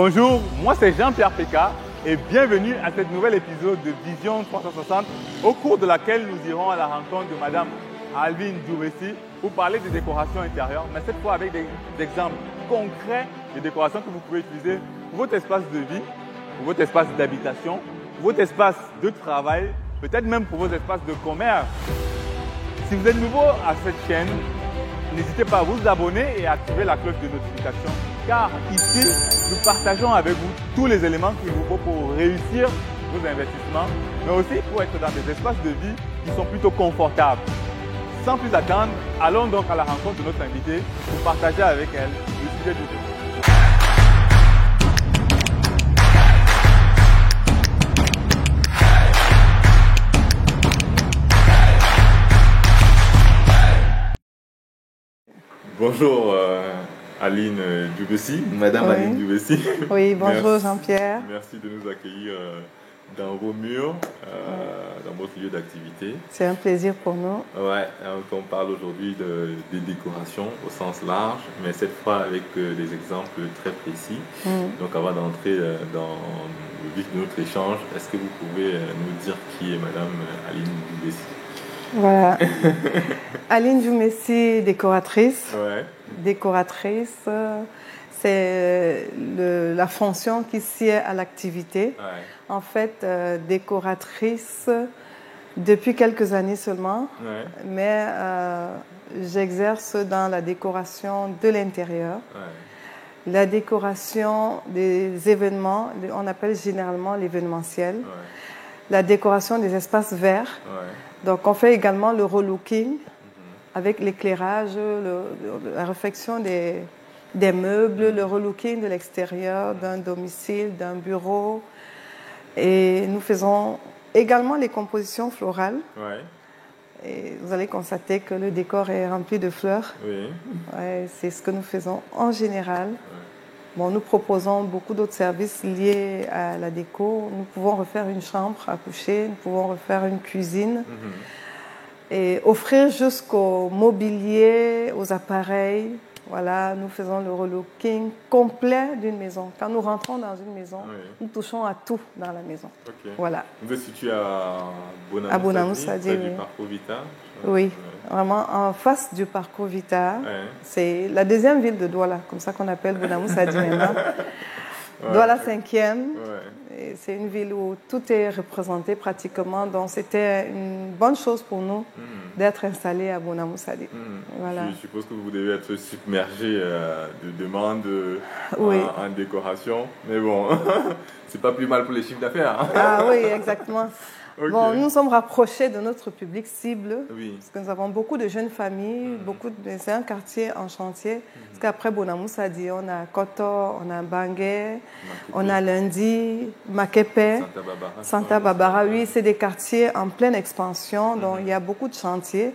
Bonjour, moi c'est Jean-Pierre Péka et bienvenue à cet nouvel épisode de Vision 360 au cours de laquelle nous irons à la rencontre de Madame Aline Djoubessi pour parler des décorations intérieures, mais cette fois avec des exemples concrets de décorations que vous pouvez utiliser pour votre espace de vie, pour votre espace d'habitation, pour votre espace de travail, peut-être même pour votre espace de commerce. Si vous êtes nouveau à cette chaîne, n'hésitez pas à vous abonner et à activer la cloche de notification car ici, nous partageons avec vous tous les éléments qu'il vous faut pour réussir vos investissements, mais aussi pour être dans des espaces de vie qui sont plutôt confortables. Sans plus attendre, allons donc à la rencontre de notre invitée pour partager avec elle le sujet du jour. Bonjour Aline Djoubessi, Madame Aline Djoubessi. Oui, bonjour Jean-Pierre. Merci de nous accueillir dans vos murs, dans votre lieu d'activité. C'est un plaisir pour nous. Ouais, on parle aujourd'hui des décorations au sens large, mais cette fois avec des exemples très précis. Donc avant d'entrer dans le vif de notre échange, est-ce que vous pouvez nous dire qui est Madame Aline Djoubessi? Voilà. Aline Djoubessi, décoratrice. Ouais. Décoratrice, c'est la fonction qui sied à l'activité. Ouais. En fait, décoratrice depuis quelques années seulement, mais j'exerce dans la décoration de l'intérieur. La décoration des événements, on appelle généralement l'événementiel. La décoration des espaces verts. Donc, on fait également le relooking avec l'éclairage, la réfection des meubles, le relooking de l'extérieur, d'un domicile, d'un bureau. Et nous faisons également les compositions florales. Et vous allez constater que le décor est rempli de fleurs. C'est ce que nous faisons en général. Bon, nous proposons beaucoup d'autres services liés à la déco. Nous pouvons refaire une chambre à coucher, nous pouvons refaire une cuisine et offrir jusqu'au mobilier, aux appareils. Voilà, nous faisons le relooking complet d'une maison. Quand nous rentrons dans une maison, nous touchons à tout dans la maison. Voilà. Vous êtes situé à Bonamoussadi, du parcours Vita. Oui, vraiment en face du parcours Vita. C'est la deuxième ville de Douala, comme ça qu'on appelle Bonamoussadi maintenant. Douala 5e. C'est une ville où tout est représenté pratiquement. Donc c'était une bonne chose pour nous d'être installés à Bonamoussadi. Voilà. Je suppose que vous devez être submergé de demandes en décoration. Mais bon, c'est pas plus mal pour les chiffres d'affaires. Ah oui, exactement. Bon, nous sommes rapprochés de notre public cible, parce que nous avons beaucoup de jeunes familles, c'est un quartier en chantier. Parce qu'après Bonamoussadi, on a Koto, on a Bangué, on a Lundi, Makepe, Santa Barbara. Oui, c'est des quartiers en pleine expansion, donc il y a beaucoup de chantiers.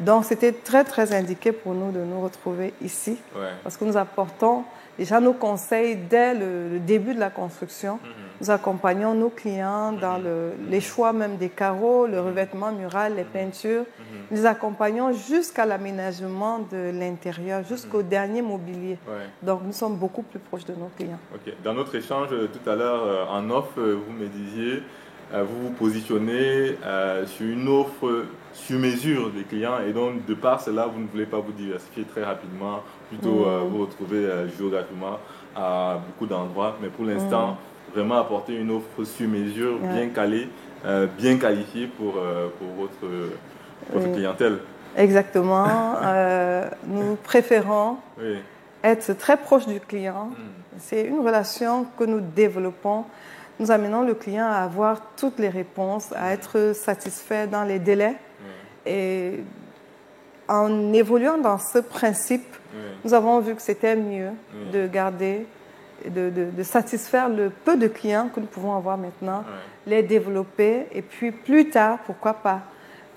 Donc c'était très très indiqué pour nous de nous retrouver ici, parce que nous apportons déjà nos conseils dès le début de la construction. Nous accompagnons nos clients dans les choix même des carreaux, le revêtement mural, les peintures. Nous les accompagnons jusqu'à l'aménagement de l'intérieur, jusqu'au dernier mobilier. Donc nous sommes beaucoup plus proches de nos clients. Dans notre échange tout à l'heure en off, vous me disiez, vous vous positionnez sur une offre sur mesure des clients et donc de par cela, vous ne voulez pas vous diversifier très rapidement, plutôt vous retrouver géographiquement à beaucoup d'endroits, mais pour l'instant, vraiment apporter une offre sur mesure, bien calée, bien qualifiée pour votre clientèle. Exactement. Nous préférons être très proche du client. C'est une relation que nous développons. Nous amenons le client à avoir toutes les réponses, à être satisfait dans les délais. Et en évoluant dans ce principe, nous avons vu que c'était mieux de garder, de satisfaire le peu de clients que nous pouvons avoir maintenant, les développer et puis plus tard, pourquoi pas,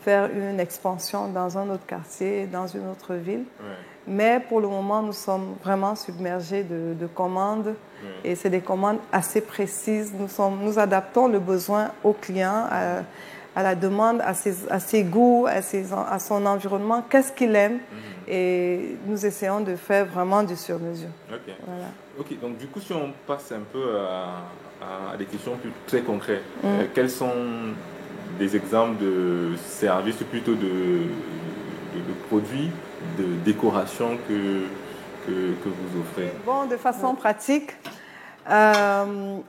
faire une expansion dans un autre quartier, dans une autre ville. Mais pour le moment, nous sommes vraiment submergés de commandes et c'est des commandes assez précises. Nous adaptons le besoin au client à la demande, à ses goûts, à son environnement, qu'est-ce qu'il aime. Et nous essayons de faire vraiment du sur-mesure. Ok. Voilà. Ok, donc du coup, si on passe un peu à des questions plus très concrètes, quels sont des exemples de services, plutôt de produits, de décoration que vous offrez? Bon, de façon pratique,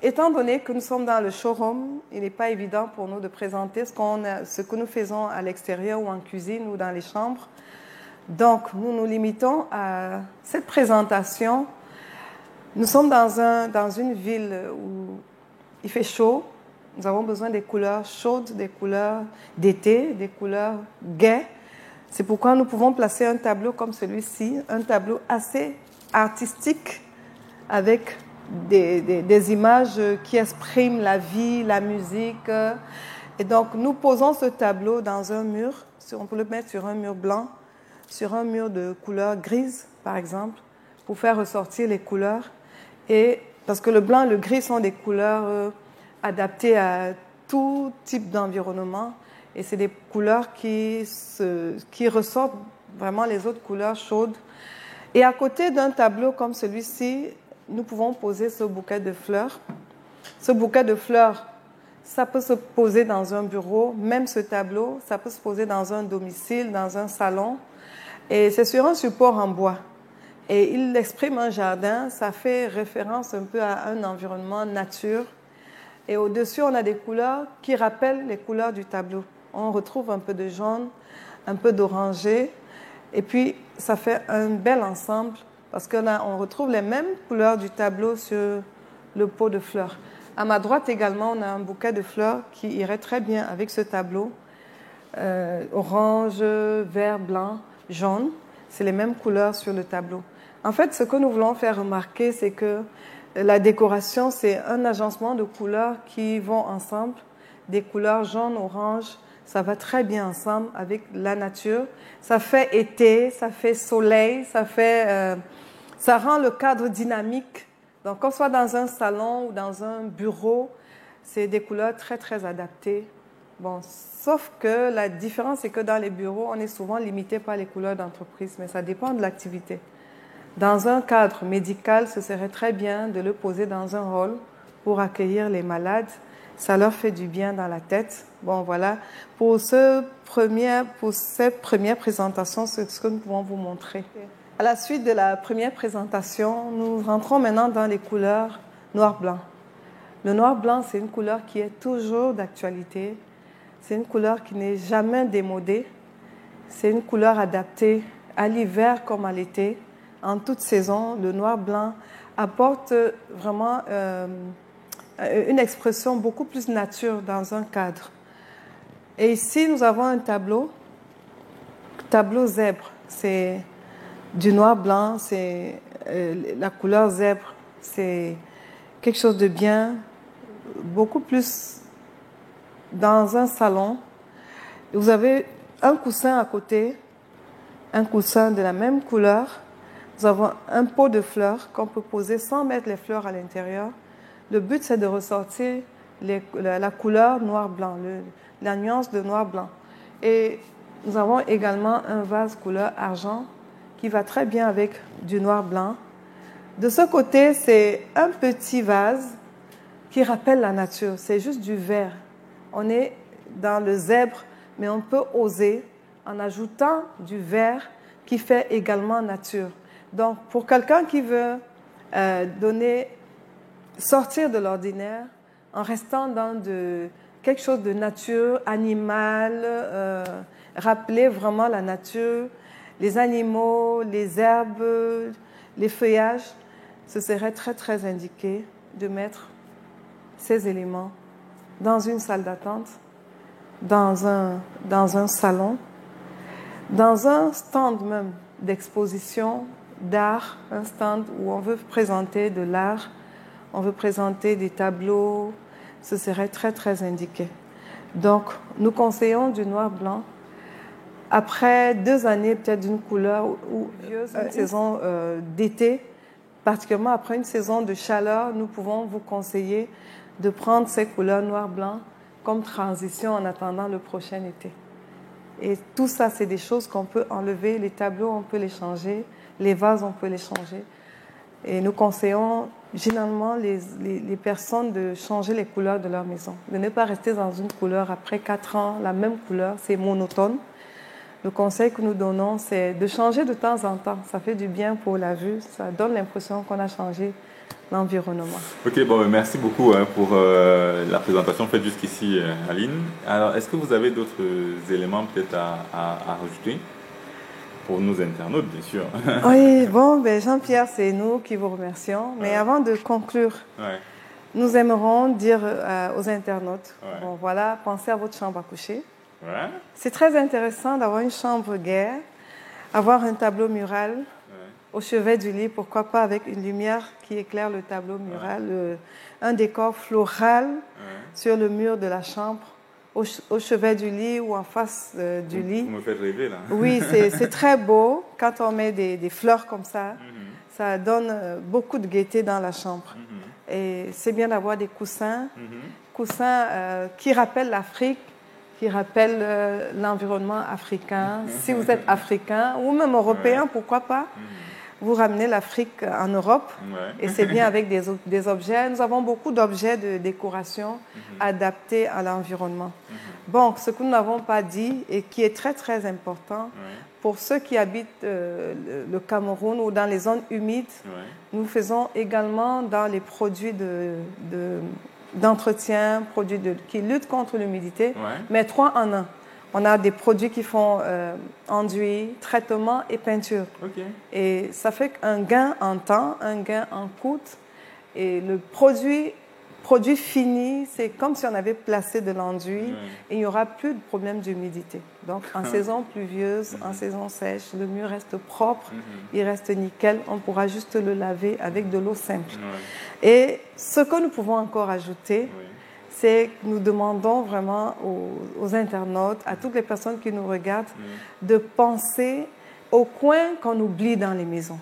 étant donné que nous sommes dans le showroom, il n'est pas évident pour nous de présenter ce que nous faisons à l'extérieur ou en cuisine ou dans les chambres. Donc, nous nous limitons à cette présentation. Nous sommes dans une ville où il fait chaud. Nous avons besoin des couleurs chaudes, des couleurs d'été, des couleurs gaies. C'est pourquoi nous pouvons placer un tableau comme celui-ci, un tableau assez artistique avec des images qui expriment la vie, la musique. Et donc, nous posons ce tableau dans un mur. On peut le mettre sur un mur blanc, sur un mur de couleur grise, par exemple, pour faire ressortir les couleurs. Et parce que le blanc et le gris sont des couleurs adaptées à tout type d'environnement. Et c'est des couleurs qui ressortent vraiment les autres couleurs chaudes. Et à côté d'un tableau comme celui-ci, nous pouvons poser ce bouquet de fleurs. Ce bouquet de fleurs, ça peut se poser dans un bureau. Même ce tableau, ça peut se poser dans un domicile, dans un salon. Et c'est sur un support en bois. Et il exprime un jardin, ça fait référence un peu à un environnement nature. Et au-dessus, on a des couleurs qui rappellent les couleurs du tableau. On retrouve un peu de jaune, un peu d'orangé. Et puis, ça fait un bel ensemble parce que là, on retrouve les mêmes couleurs du tableau sur le pot de fleurs. À ma droite également, on a un bouquet de fleurs qui irait très bien avec ce tableau. Orange, vert, blanc, jaune. C'est les mêmes couleurs sur le tableau. En fait, ce que nous voulons faire remarquer, c'est que la décoration, c'est un agencement de couleurs qui vont ensemble. Des couleurs jaune, orange, ça va très bien ensemble avec la nature. Ça fait été, ça fait soleil, ça rend le cadre dynamique. Donc, qu'on soit dans un salon ou dans un bureau, c'est des couleurs très, très adaptées. Bon, sauf que la différence, c'est que dans les bureaux, on est souvent limité par les couleurs d'entreprise, mais ça dépend de l'activité. Dans un cadre médical, ce serait très bien de le poser dans un hall pour accueillir les malades. Ça leur fait du bien dans la tête. Bon, voilà. Pour cette première présentation, c'est ce que nous pouvons vous montrer. À la suite de la première présentation, nous rentrons maintenant dans les couleurs noir-blanc. Le noir-blanc, c'est une couleur qui est toujours d'actualité. C'est une couleur qui n'est jamais démodée. C'est une couleur adaptée à l'hiver comme à l'été. En toute saison, le noir-blanc apporte vraiment une expression beaucoup plus nature dans un cadre. Et ici, nous avons un tableau zèbre. C'est du noir-blanc, c'est la couleur zèbre. C'est quelque chose de bien, beaucoup plus dans un salon. Vous avez un coussin à côté, un coussin de la même couleur. Nous avons un pot de fleurs qu'on peut poser sans mettre les fleurs à l'intérieur. Le but, c'est de ressortir la couleur noir-blanc, la nuance de noir-blanc. Et nous avons également un vase couleur argent qui va très bien avec du noir-blanc. De ce côté, c'est un petit vase qui rappelle la nature. C'est juste du vert. On est dans le zèbre, mais on peut oser en ajoutant du vert qui fait également nature. Donc, pour quelqu'un qui veut sortir de l'ordinaire en restant dans quelque chose de nature, animal, rappeler vraiment la nature, les animaux, les herbes, les feuillages, ce serait très, très indiqué de mettre ces éléments dans une salle d'attente, dans un salon, dans un stand même d'exposition d'art, un stand où on veut présenter de l'art, on veut présenter des tableaux, ce serait très, très indiqué. Donc, nous conseillons du noir-blanc. Après 2 années, peut-être d'une couleur ou une saison d'été, particulièrement après une saison de chaleur, nous pouvons vous conseiller de prendre ces couleurs noir-blanc comme transition en attendant le prochain été. Et tout ça, c'est des choses qu'on peut enlever. Les tableaux, on peut les changer. Les vases, on peut les changer. Et nous conseillons généralement les personnes de changer les couleurs de leur maison. De ne pas rester dans une couleur après 4 ans, la même couleur, c'est monotone. Le conseil que nous donnons, c'est de changer de temps en temps. Ça fait du bien pour la vue. Ça donne l'impression qu'on a changé l'environnement. Ok, bon, merci beaucoup pour la présentation faite jusqu'ici, Aline. Alors, est-ce que vous avez d'autres éléments peut-être à rajouter pour nos internautes, bien sûr? Oui, bon, ben Jean-Pierre, c'est nous qui vous remercions. Mais avant de conclure, nous aimerons dire aux internautes, bon, voilà, pensez à votre chambre à coucher. C'est très intéressant d'avoir une chambre guère, avoir un tableau mural au chevet du lit, pourquoi pas avec une lumière qui éclaire le tableau mural, un décor floral sur le mur de la chambre, au chevet du lit ou en face du lit. Vous me faites rêver là. Oui, c'est très beau. Quand on met des fleurs comme ça, ça donne beaucoup de gaieté dans la chambre. Et c'est bien d'avoir des coussins, qui rappellent l'Afrique, qui rappellent l'environnement africain. Si vous êtes africain ou même européen, pourquoi pas, vous ramenez l'Afrique en Europe et c'est bien avec des objets. Nous avons beaucoup d'objets de décoration adaptés à l'environnement. Bon, ce que nous n'avons pas dit et qui est très très important, pour ceux qui habitent le Cameroun ou dans les zones humides, nous faisons également dans les produits d'entretien, produits qui luttent contre l'humidité, mais 3 en 1. On a des produits qui font enduit, traitement et peinture. Et ça fait un gain en temps, un gain en coût. Et le produit fini, c'est comme si on avait placé de l'enduit et il n'y aura plus de problème d'humidité. Donc en saison pluvieuse, en saison sèche, le mur reste propre, il reste nickel. On pourra juste le laver avec de l'eau simple. Et ce que nous pouvons encore ajouter, c'est que nous demandons vraiment aux internautes, à toutes les personnes qui nous regardent, de penser aux coins qu'on oublie dans les maisons.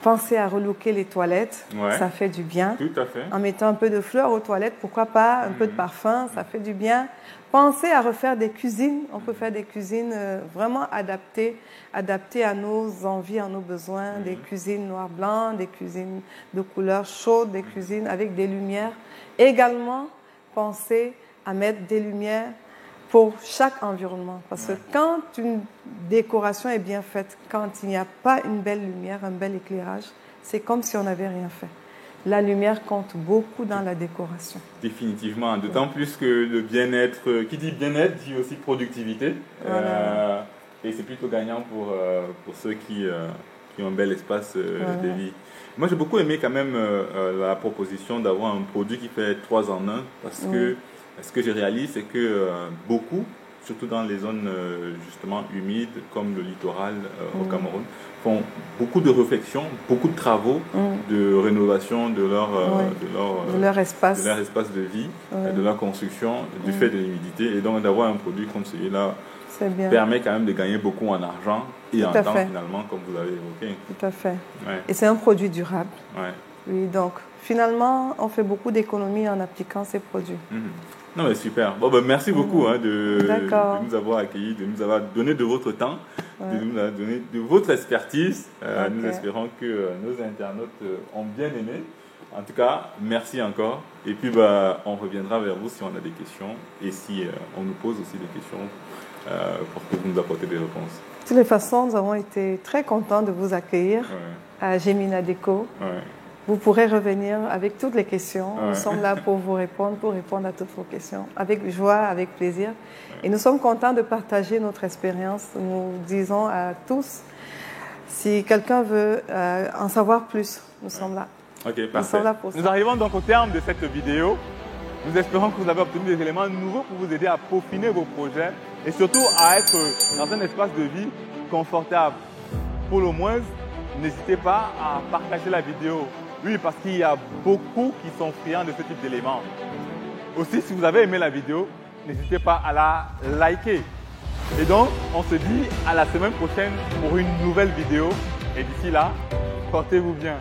Pensez à relooker les toilettes, ça fait du bien. Tout à fait. En mettant un peu de fleurs aux toilettes, pourquoi pas, un peu de parfum, ça fait du bien. Pensez à refaire des cuisines. On peut faire des cuisines vraiment adaptées à nos envies, à nos besoins. Des cuisines noir-blanc, des cuisines de couleurs chaudes, des cuisines avec des lumières. Également, pensez à mettre des lumières pour chaque environnement. Parce que quand une décoration est bien faite, quand il n'y a pas une belle lumière, un bel éclairage, c'est comme si on n'avait rien fait. La lumière compte beaucoup dans la décoration. Définitivement, d'autant plus que le bien-être, qui dit bien-être, dit aussi productivité. Et c'est plutôt gagnant pour ceux qui ont un bel espace de vie. Moi, j'ai beaucoup aimé quand même la proposition d'avoir un produit qui fait 3 en 1, parce que ce que je réalise, c'est que beaucoup, surtout dans les zones justement humides, comme le littoral au Cameroun, font beaucoup de réflexions, beaucoup de travaux de rénovation de leur espace de vie, de leur construction, du fait de l'humidité. Et donc, d'avoir un produit comme celui-là permet quand même de gagner beaucoup en argent et en temps, finalement, comme vous l'avez évoqué. Tout à fait. Et c'est un produit durable. Oui, donc, finalement, on fait beaucoup d'économies en appliquant ces produits. Non, mais super. Bon, ben, merci beaucoup de nous avoir accueillis, de nous avoir donné de votre temps, de nous avoir donné de votre expertise. Nous espérons que nos internautes ont bien aimé. En tout cas, merci encore. Et puis, on reviendra vers vous si on a des questions et si on nous pose aussi des questions pour que vous nous apportez des réponses. De toutes les façons, nous avons été très contents de vous accueillir à Gemina Déco. Vous pourrez revenir avec toutes les questions. Nous sommes là pour vous répondre, à toutes vos questions, avec joie, avec plaisir. Et nous sommes contents de partager notre expérience. Nous disons à tous, si quelqu'un veut en savoir plus, nous sommes là. Ok, parfait. Nous arrivons donc au terme de cette vidéo. Nous espérons que vous avez obtenu des éléments nouveaux pour vous aider à peaufiner vos projets et surtout à être dans un espace de vie confortable. Pour le moins, n'hésitez pas à partager la vidéo. Oui, parce qu'il y a beaucoup qui sont friands de ce type d'éléments. Aussi, si vous avez aimé la vidéo, n'hésitez pas à la liker. Et donc, on se dit à la semaine prochaine pour une nouvelle vidéo. Et d'ici là, portez-vous bien.